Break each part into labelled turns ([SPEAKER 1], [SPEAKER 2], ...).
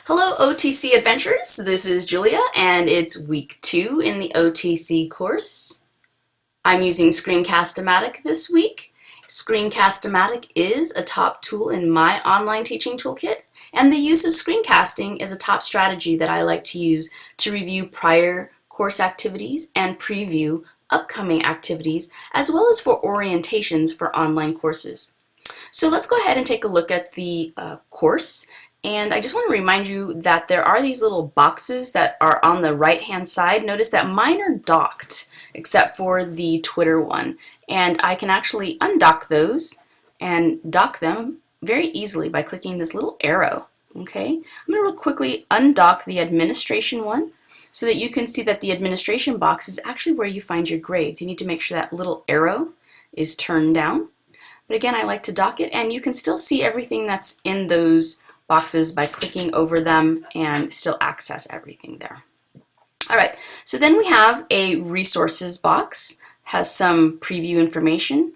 [SPEAKER 1] Hello OTC Adventurers, this is Julia and it's week 2 in the OTC course. I'm using Screencast-O-Matic this week. Screencast-O-Matic is a top tool in my online teaching toolkit, and the use of screencasting is a top strategy that I like to use to review prior course activities and preview upcoming activities, as well as for orientations for online courses. So let's go ahead and take a look at the course. And I just want to remind you that there are these little boxes that are on the right hand side. Notice that mine are docked except for the Twitter one. And I can actually undock those and dock them very easily by clicking this little arrow. Okay, I'm going to real quickly undock the administration one so that you can see that the administration box is actually where you find your grades. You need to make sure that little arrow is turned down. But again, I like to dock it, and you can still see everything that's in those boxes by clicking over them and still access everything there. All right, so then we have a resources box, has some preview information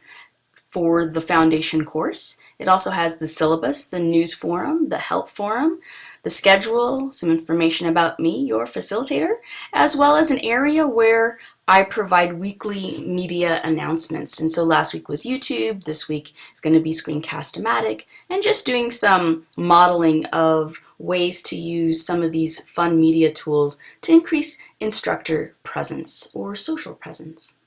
[SPEAKER 1] for the foundation course. It also has the syllabus, the news forum, the help forum, the schedule, some information about me, your facilitator, as well as an area where I provide weekly media announcements. And so last week was YouTube, this week is going to be Screencast-O-Matic, and just doing some modeling of ways to use some of these fun media tools to increase instructor presence or social presence.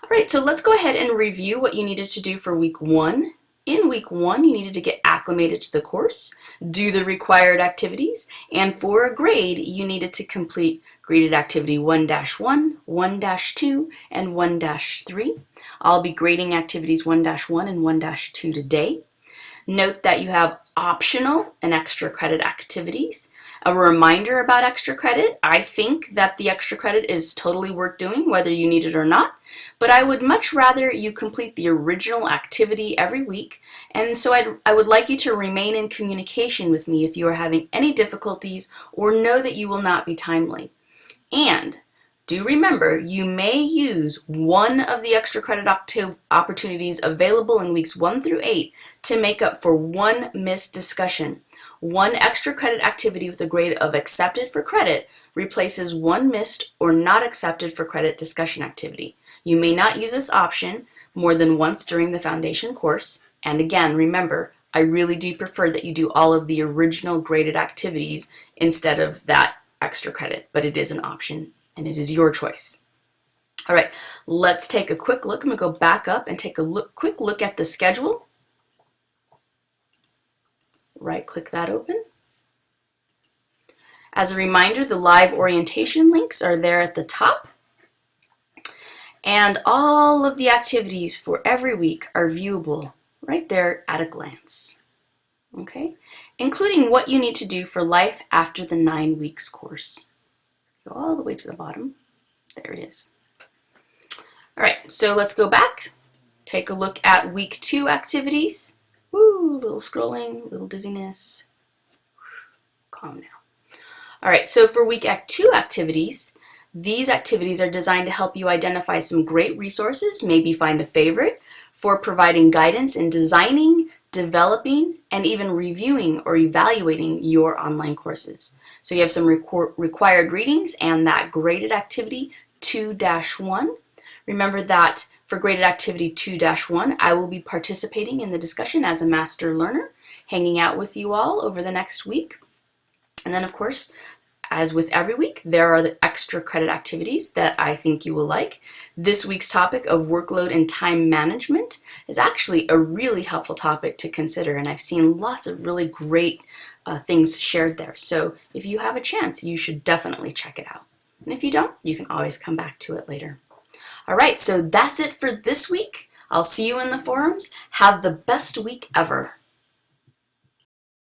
[SPEAKER 1] All right, so let's go ahead and review what you needed to do for week 1. In week 1, you needed to get acclimated to the course, do the required activities, and for a grade, you needed to complete graded activity 1-1, 1-2, and 1-3. I'll be grading activities 1-1 and 1-2 today. Note that you have optional and extra credit activities. A reminder about extra credit: I think that the extra credit is totally worth doing whether you need it or not, but I would much rather you complete the original activity every week, and so I would like you to remain in communication with me if you are having any difficulties or know that you will not be timely. And do remember, you may use one of the extra credit opportunities available in weeks 1 through 8 to make up for one missed discussion. One extra credit activity with a grade of accepted for credit replaces one missed or not accepted for credit discussion activity. You may not use this option more than once during the foundation course. And again, remember, I really do prefer that you do all of the original graded activities instead of that extra credit, but it is an option and it is your choice. All right, let's take a quick look. I'm going to go back up and take a quick look at the schedule. Right-click that open. As a reminder, the live orientation links are there at the top. And all of the activities for every week are viewable right there at a glance. Okay, including what you need to do for life after the 9 weeks course. Go all the way to the bottom. There it is. All right, so let's go back. Take a look at week 2 activities. Woo, little scrolling, little dizziness. Calm now. All right, so for week 2 activities, these activities are designed to help you identify some great resources, maybe find a favorite, for providing guidance in designing, developing, and even reviewing or evaluating your online courses. So you have some required readings and that graded activity 2-1. Remember that for graded activity 2-1, I will be participating in the discussion as a master learner, hanging out with you all over the next week. And then of course, as with every week, there are the extra credit activities that I think you will like. This week's topic of workload and time management is actually a really helpful topic to consider, and I've seen lots of really great things shared there. So if you have a chance, you should definitely check it out. And if you don't, you can always come back to it later. All right, so that's it for this week. I'll see you in the forums. Have the best week ever.